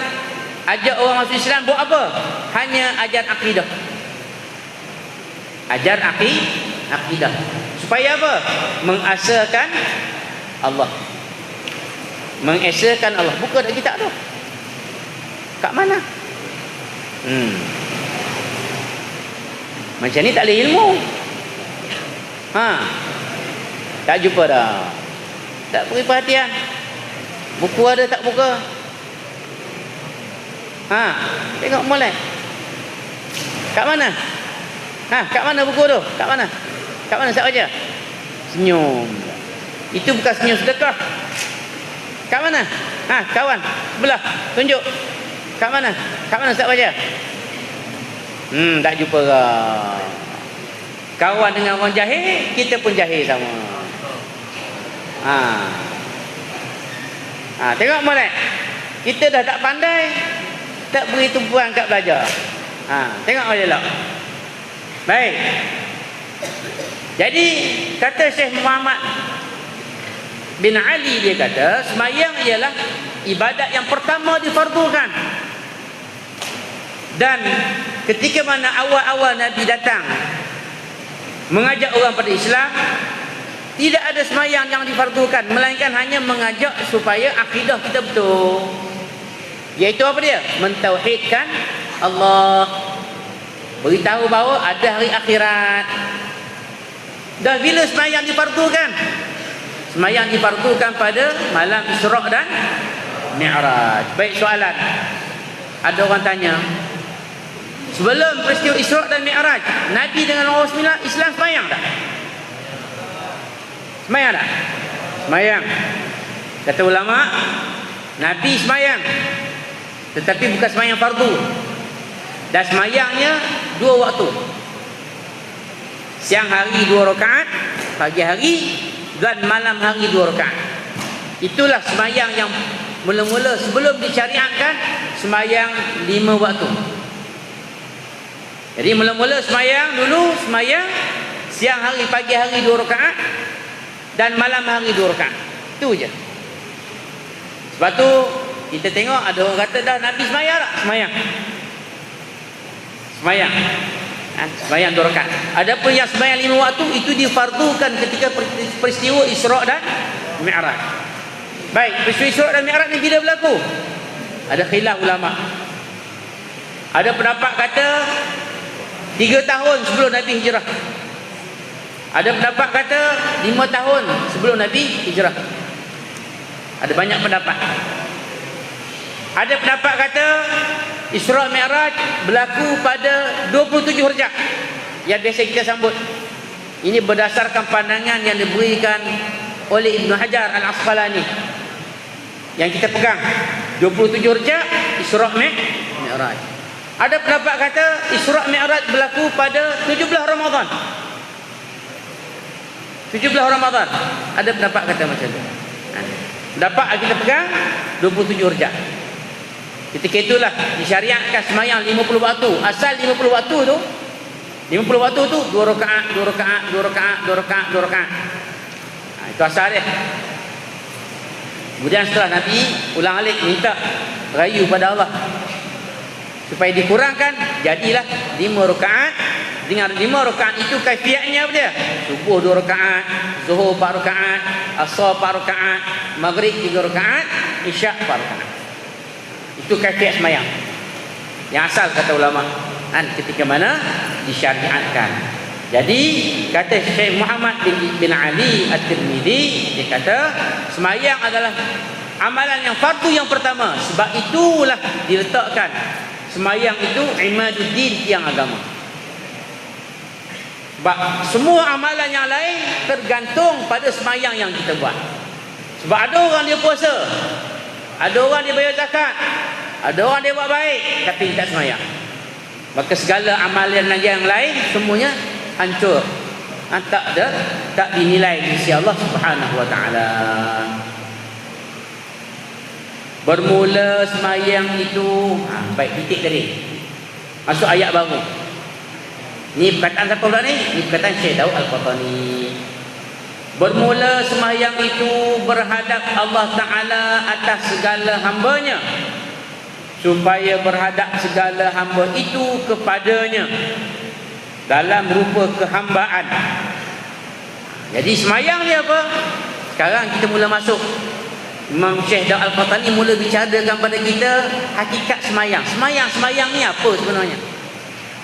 ajak orang masuk Islam, buat apa? Hanya ajar akidah. Ajar akidah. Supaya apa? Mengesahkan Allah. Mengesahkan Allah. Buka dak kitab tu. Kat mana? Macam ni tak ada ilmu. Tak jumpa dah. Tak beri perhatian. Buku ada tak buka? Tengok molek. Kat mana? Kat mana buku tu? Kat mana? Kat mana saya baca? Senyum. Itu bukan senyum sedekah. Kat mana? Kawan sebelah tunjuk. Kat mana? Kat mana saya baca? Tak jumpa lah. Kawan dengan orang jahil, kita pun jahil sama. Tengok molek. Kita dah tak pandai, tak beri tumpuan kat belajar. Tengok aja lah. Baik. Jadi kata Syekh Muhammad bin Ali, dia kata sembahyang ialah ibadat yang pertama difardukan. Dan ketika mana awal-awal Nabi datang mengajak orang pada Islam, tidak ada sembahyang yang difardukan, melainkan hanya mengajak supaya akidah kita betul. Iaitu apa dia? Mentauhidkan Allah. Beritahu bahawa ada hari akhirat. Dah bila sembahyang difardukan? Sembahyang difardukan pada malam Isra' dan Mi'raj. Baik, soalan. Ada orang tanya, sebelum peristiwa Isra' dan Mi'raj, Nabi dengan orang Islam sembahyang tak? Sembahyang tak? Sembahyang. Kata ulama, Nabi sembahyang, tetapi bukan sembahyang fardu. Dan sembahyangnya 2 waktu. Siang hari 2 rakaat, pagi hari dan malam hari 2 rakaat. Itulah sembahyang yang mula-mula sebelum disyariatkan sembahyang 5 waktu. Jadi mula-mula sembahyang dulu, sembahyang siang hari pagi hari 2 rakaat dan malam hari 2 rakaat. Itu je. Sebab tu kita tengok ada orang kata dah Nabi sembahyang tak? Sembahyang. Sembahyang. Sembahyang 2 rakaat. Adapun yang sembahyang 5 waktu itu difardukan ketika peristiwa Isra' dan Mi'raj. Baik, peristiwa Isra' dan Mi'raj ni bila berlaku? Ada khilaf ulama. Ada pendapat kata 3 tahun sebelum Nabi hijrah. Ada pendapat kata 5 tahun sebelum Nabi hijrah. Ada banyak pendapat. Ada pendapat kata Isra' Mi'raj berlaku pada 27 Rejab yang biasa kita sambut. Ini berdasarkan pandangan yang diberikan oleh Ibn Hajar Al-Asqalani yang kita pegang. 27 Rejab Isra' Mi'raj. Ada pendapat kata Isra' Mi'raj berlaku pada 17 Ramadan. 17 Ramadan. Ada pendapat kata macam tu. Pendapat kita pegang 27 Rejab. Ketika itulah disyariatkan sembahyang 50 waktu. Asal 50 waktu tu, 50 waktu tu 2 rakaat, 2 rakaat, 2 rakaat, 2 rakaat, 2 rakaat. Itu asal dia. Kemudian setelah Nabi ulang alik minta rayu pada Allah supaya dikurangkan, jadilah 5 rakaat Dengan 5 rakaat itu kaifiatnya apa dia? Subuh 2 rakaat, Zuhur 4 rakaat, Asar 4 rakaat, Maghrib 3 rakaat, Isyak 4 rakaat. Itu kaifiat sembahyang. Yang asal kata ulama kan, ketika mana disyariatkan. Jadi kata Syekh Muhammad bin Ali At-Tirmizi, dia kata sembahyang adalah amalan yang fardu yang pertama. Sebab itulah diletakkan sembahyang itu imaduddin, tiang agama. Sebab semua amalan yang lain tergantung pada sembahyang yang kita buat. Sebab ada orang dia puasa, ada orang dia bayar zakat, ada orang dia buat baik tapi tak sembahyang, maka segala amalan yang lain semuanya hancur, tak dinilai di sisi Allah Subhanahu wa taala. Bermula sembahyang itu, baik titik tadi. Masuk ayat baru. Ni perkataan siapa pula ni? Ni perkataan Syekh Daud Al-Qahtani. Bermula sembahyang itu berhadap Allah Taala atas segala hamba-Nya, supaya berhadap segala hamba itu kepadanya dalam rupa kehambaan. Jadi sembahyang ni apa? Sekarang kita mula masuk. Imam Syekh Daud Al-Qahtani mula bicarakan pada kita hakikat sembahyang. Sembahyang ni apa sebenarnya?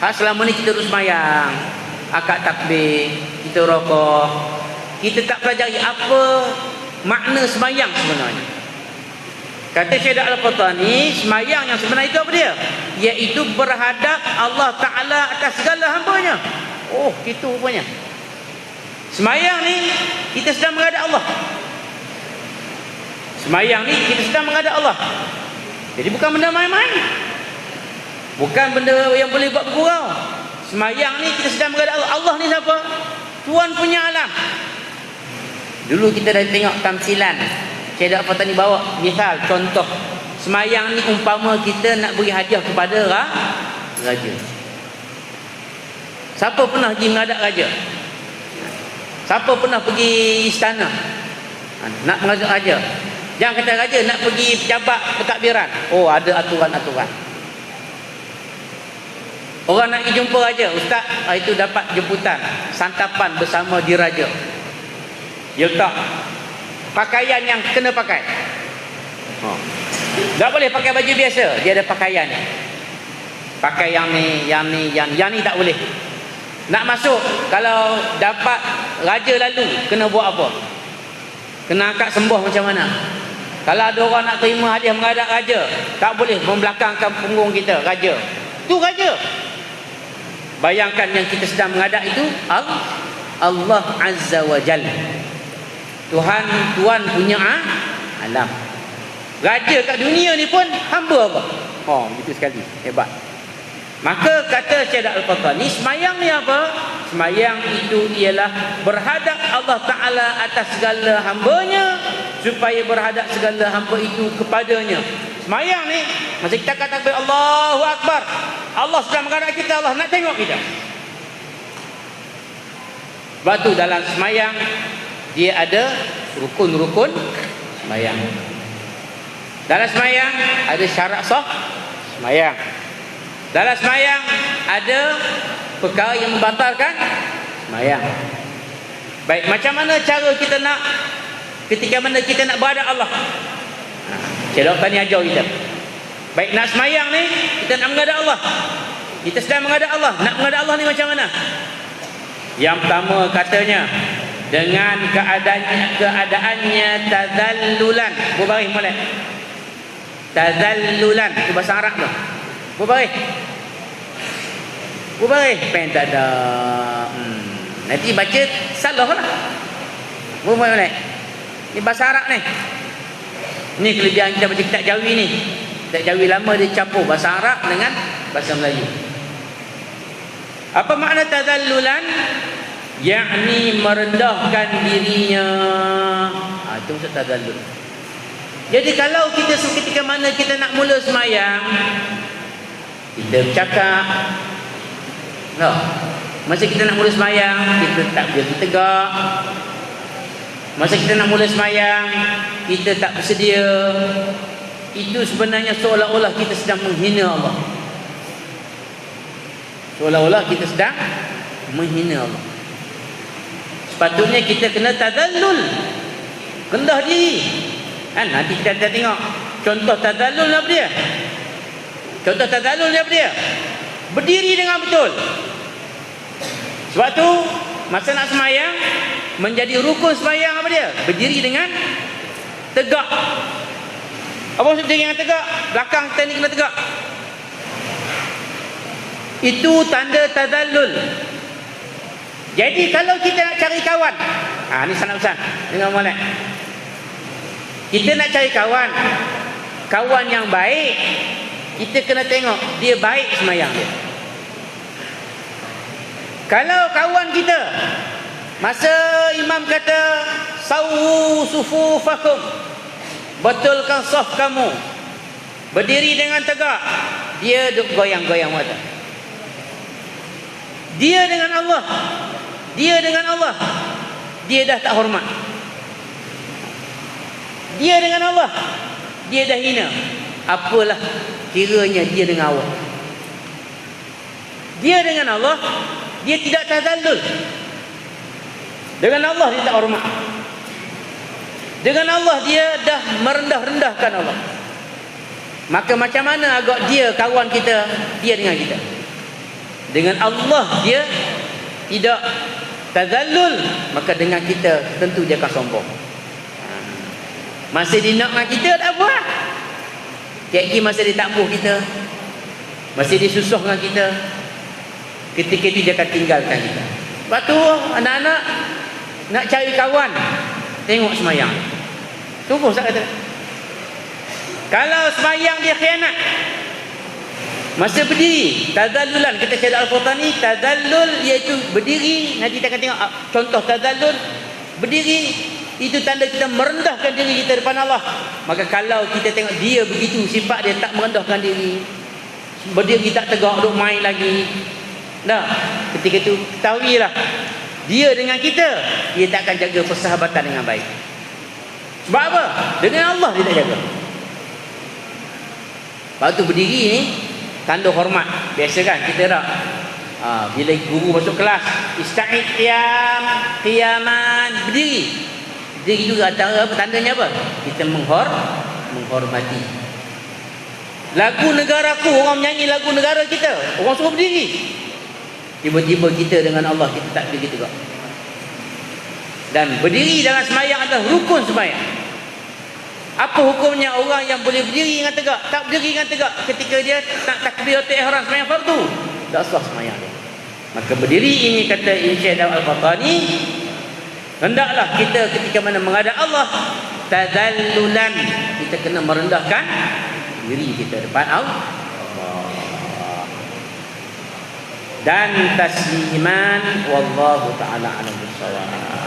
Selama ni kita terus sembahyang, akad takbir, kita rukuk, kita tak pelajari apa makna sembahyang sebenarnya. Kata Syekh Daud Al-Qahtani, sembahyang yang sebenar itu apa dia? Iaitu berhadap Allah Ta'ala atas segala hamba-Nya. Oh, gitu rupanya. Sembahyang ni kita sedang menghadap Allah. Sembahyang ni kita sedang menghadap Allah. Jadi bukan benda main-main, bukan benda yang boleh buat bergurau. Sembahyang ni kita sedang menghadap Allah. Allah ni siapa? Tuan punya alam. Dulu kita dah tengok tamsilan, Syekh Daud Al-Qahtani bawa misal, contoh sembahyang ni umpama kita nak beri hadiah kepada raja. Siapa pernah pergi menghadap raja? Siapa pernah pergi istana nak menghadap raja? Jangan kata raja nak pergi pejabat pentadbiran. Oh, ada aturan-aturan. Orang nak pergi jumpa raja, ustaz, itu dapat jemputan santapan bersama diraja. Ya tak, pakaian yang kena pakai. Tak boleh pakai baju biasa, dia ada pakaian. Pakai yang ni tak boleh. Nak masuk, kalau dapat raja lalu, kena buat apa? Kena angkat sembah macam mana? Kalau ada orang nak terima hadiah menghadap raja, tak boleh membelakangkan punggung kita, raja. Itu raja. Bayangkan yang kita sedang menghadap itu Allah Azza wa Jalla, Tuhan punya alam. Raja kat dunia ni pun hamba Allah. Oh, gitu sekali. Hebat. Maka kata Syekh Daud Al-Qahtani, sembahyang ni apa? Sembahyang itu ialah berhadap Allah Ta'ala atas segala hamba-Nya, supaya berhadap segala hamba itu kepadanya. Sembahyang ni, masa kita kata Allahu Akbar, Allah sedang menghadap kita, Allah nak tengok kita. Sebab tu dalam sembahyang dia ada rukun-rukun sembahyang. Dalam sembahyang ada syarat sah sembahyang. Dalam sembahyang ada perkara yang membatalkan sembahyang. Baik, macam mana cara kita nak, ketika mana kita nak berhadap Allah? Syekh Daud Al-Qahtani ajar kita. Baik, nak sembahyang ni kita nak menghadap Allah, kita sedang menghadap Allah. Nak menghadap Allah ni macam mana? Yang pertama katanya, dengan keadaannya tazallulan. Berbaring molek. Tazallulan itu bahasa Arab tu. Berbaring. Pen tak ada. Nanti baca salah lah. Berbaring molek. Ni bahasa Arab ni. Ni kelebihan kita baca kitab Jawi ni. Kitab Jawi lama dia campur bahasa Arab dengan bahasa Melayu. Apa makna tazallulan? Yakni merendahkan dirinya. Itu maksud tazallul. Jadi kalau kita ketika mana kita nak mula sembahyang, kita bercakap. Masa kita nak mula sembahyang, kita tak berdiri tegak. Masa kita nak mula sembahyang, kita tak bersedia. Itu sebenarnya seolah-olah kita sedang menghina Allah. Seolah-olah kita sedang menghina Allah. Sepatutnya kita kena tadallul, rendah diri. Kan nanti kita tengok contoh tadallul apa dia? Contoh tadallul apa dia? Berdiri dengan betul. Sebab tu masa nak semayang, menjadi rukun semayang apa dia? Berdiri dengan tegak. Apa maksud berdiri dengan tegak? Belakang kita ni kena tegak. Itu tanda tadallul. Jadi kalau kita nak cari kawan, ni sana pesan dengan molek. Kita nak cari kawan, kawan yang baik, kita kena tengok dia baik semayang dia. Kalau kawan kita masa imam kata sawu sufufakum, betulkan saf kamu, berdiri dengan tegak, dia duk goyang-goyang mata. Dia dengan Allah, dia dah tak hormat. Dia dengan Allah, dia dah hina. Apalah kiranya dia dengan Allah. Dia dengan Allah, dia tidak tadallul. Dengan Allah dia tak hormat. Dengan Allah dia dah merendah-rendahkan Allah. Maka macam mana agak dia kawan kita, dia dengan kita? Dengan Allah dia tidak tadallul, maka dengan kita tentu dia akan sombong. Masa dia nak dengan kita tak apa. Kaki masa dia tak buh kita, masa dia susah dengan kita, ketika itu dia akan tinggalkan kita. Sebab tu anak-anak nak cari kawan, tengok semayang. Tunggu saya kata. Kalau semayang dia khianat, masa berdiri, tadallulan, kita cakap Al-Quran ni, tadallul iaitu berdiri. Nanti kita akan tengok contoh tadallul. Berdiri, itu tanda kita merendahkan diri kita depan Allah. Maka kalau kita tengok dia begitu, sifat dia tak merendahkan diri, berdiri tak tegak, duk main lagi, dah, ketika itu ketahuilah dia dengan kita, dia tak akan jaga persahabatan dengan baik. Sebab apa? Dengan Allah dia tak jaga. Sebab tu berdiri ni tanda hormat. Biasa kan kita tak bila guru masuk kelas, ista'id qiyaman, berdiri. Berdiri juga antara apa tandanya apa? Kita menghormati. Lagu negaraku, orang menyanyi lagu negara kita, orang suruh berdiri. Tiba-tiba kita dengan Allah kita tak berdiri juga. Dan berdiri dalam sembahyang adalah rukun sembahyang. Apa hukumnya orang yang boleh berdiri dengan tegak, tak berdiri dengan tegak ketika dia tak takbiratul ihram sembahyang fardu? Tak sah sembahyang dia. Maka berdiri ini kata Syekh Al-Fatani, hendaklah kita ketika mana menghadap Allah tadallulan, kita kena merendahkan diri kita depan Allah dan tasliman, wallahu taala a'lam bissawab.